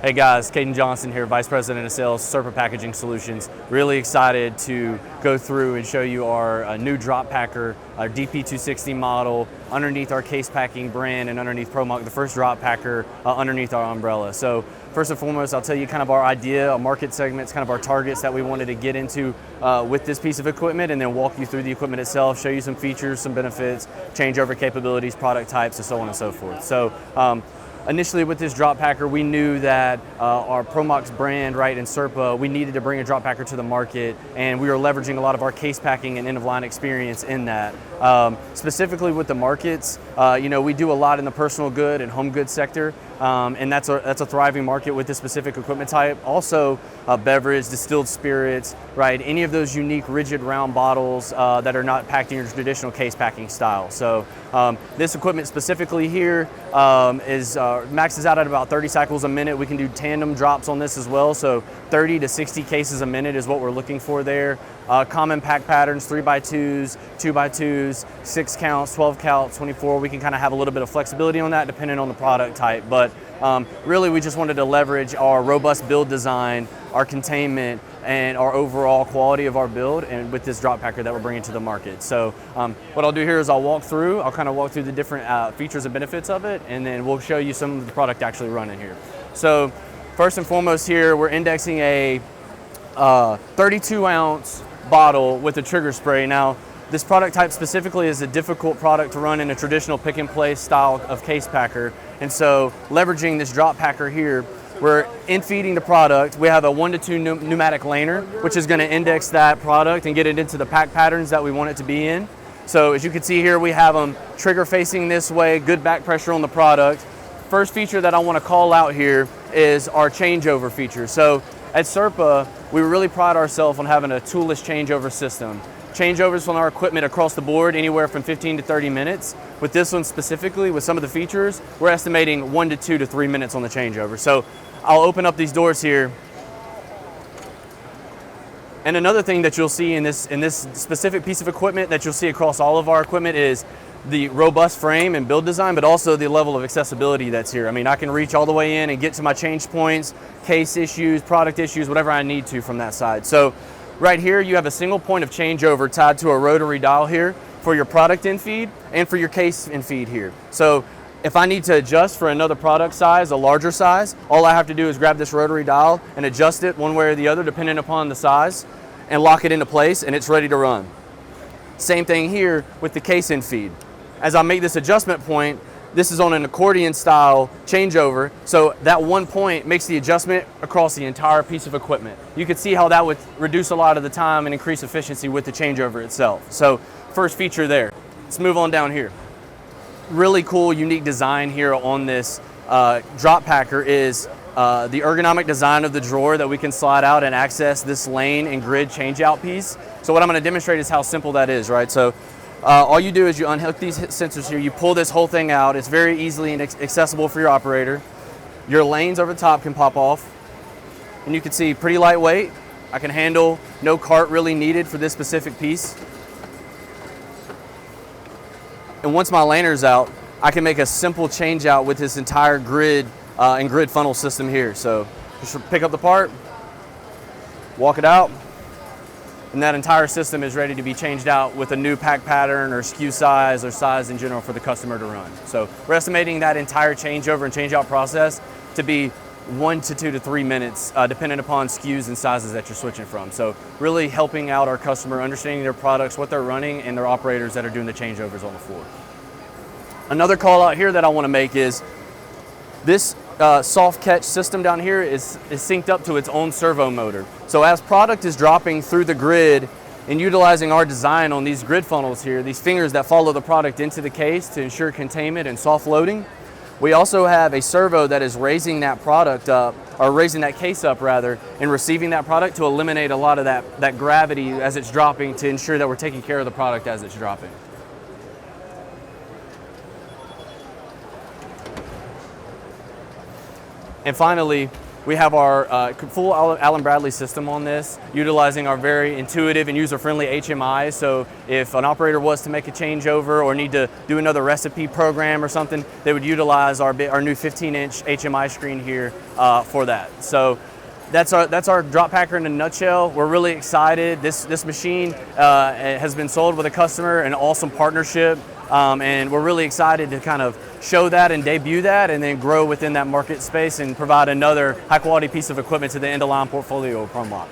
Hey guys, Caden Johnson here, Vice President of Sales, Serpa Packaging Solutions. Really excited to go through and show you our new drop packer, our DP260 model, underneath our case packing brand and underneath ProMock, the first drop packer underneath our umbrella. So first and foremost, I'll tell you kind of our idea, our market segments, kind of our targets that we wanted to get into with this piece of equipment, and then walk you through the equipment itself, show you some features, some benefits, changeover capabilities, product types, and so on and so forth. So initially with this drop packer, we knew that our ProMox brand, right, in Serpa, we needed to bring a drop packer to the market, and we were leveraging a lot of our case packing and end-of-line experience in that. Specifically with the markets, we do a lot in the personal good and home goods sector, and that's a thriving market with this specific equipment type. Also, beverage, distilled spirits, right, any of those unique rigid round bottles that are not packed in your traditional case packing style. So this equipment specifically here maxes out at about 30 cycles a minute. We can do tandem drops on this as well, so 30 to 60 cases a minute is what we're looking for there. Common pack patterns, 3x2s, 2x2s, 6 counts, 12 counts, 24. We can kind of have a little bit of flexibility on that depending on the product type, but really we just wanted to leverage our robust build design, our containment, and our overall quality of our build, and with this drop packer that we're bringing to the market. So what I'll do here is I'll kind of walk through the different features and benefits of it, and then we'll show you some of the product actually running here. So first and foremost here, we're indexing a 32-ounce bottle with a trigger spray. Now, this product type specifically is a difficult product to run in a traditional pick and place style of case packer, and so leveraging this drop packer here, we're in-feeding the product. We have a 1 to 2 pneumatic laner, which is going to index that product and get it into the pack patterns that we want it to be in. So as you can see here, we have them trigger facing this way, good back pressure on the product. First feature that I want to call out here is our changeover feature. So at Serpa, we really pride ourselves on having a toolless changeover system. Changeovers on our equipment across the board, anywhere from 15 to 30 minutes. With this one specifically, with some of the features, we're estimating 1 to 2 to 3 minutes on the changeover. So I'll open up these doors here. And another thing that you'll see in this specific piece of equipment that you'll see across all of our equipment is the robust frame and build design, but also the level of accessibility that's here. I mean, I can reach all the way in and get to my change points, case issues, product issues, whatever I need to from that side. So right here, you have a single point of changeover tied to a rotary dial here for your product in feed and for your case in feed here. So if I need to adjust for another product size, a larger size, all I have to do is grab this rotary dial and adjust it one way or the other depending upon the size and lock it into place, and it's ready to run. Same thing here with the case in feed. As I make this adjustment point, this is on an accordion style changeover, so that one point makes the adjustment across the entire piece of equipment. You can see how that would reduce a lot of the time and increase efficiency with the changeover itself. So first feature there. Let's move on down here. Really cool, unique design here on this drop packer is the ergonomic design of the drawer that we can slide out and access this lane and grid changeout piece. So what I'm going to demonstrate is how simple that is, right? So all you do is you unhook these sensors here, you pull this whole thing out. It's very easily and accessible for your operator. Your lanes over the top can pop off, and you can see pretty lightweight. I can handle, no cart really needed for this specific piece. And once my laner's out, I can make a simple change out with this entire grid and grid funnel system here. So just pick up the part, walk it out, and that entire system is ready to be changed out with a new pack pattern or SKU size or size in general for the customer to run. So we're estimating that entire changeover and change out process to be 1 to 2 to 3 minutes, depending upon SKUs and sizes that you're switching from. So really helping out our customer, understanding their products, what they're running, and their operators that are doing the changeovers on the floor. Another call out here that I want to make is this soft catch system down here is synced up to its own servo motor. So as product is dropping through the grid and utilizing our design on these grid funnels here, these fingers that follow the product into the case to ensure containment and soft loading, we also have a servo that is raising that product up, or raising that case up rather, and receiving that product to eliminate a lot of that gravity as it's dropping, to ensure that we're taking care of the product as it's dropping. And finally, We have our full Allen Bradley system on this, utilizing our very intuitive and user-friendly HMI. So if an operator was to make a changeover or need to do another recipe program or something, they would utilize our new 15-inch HMI screen here for that. So that's our drop packer in a nutshell. We're really excited. This machine has been sold with a customer, an awesome partnership, and we're really excited to kind of show that and debut that, and then grow within that market space and provide another high quality piece of equipment to the end-of-line portfolio of Chrome Lock.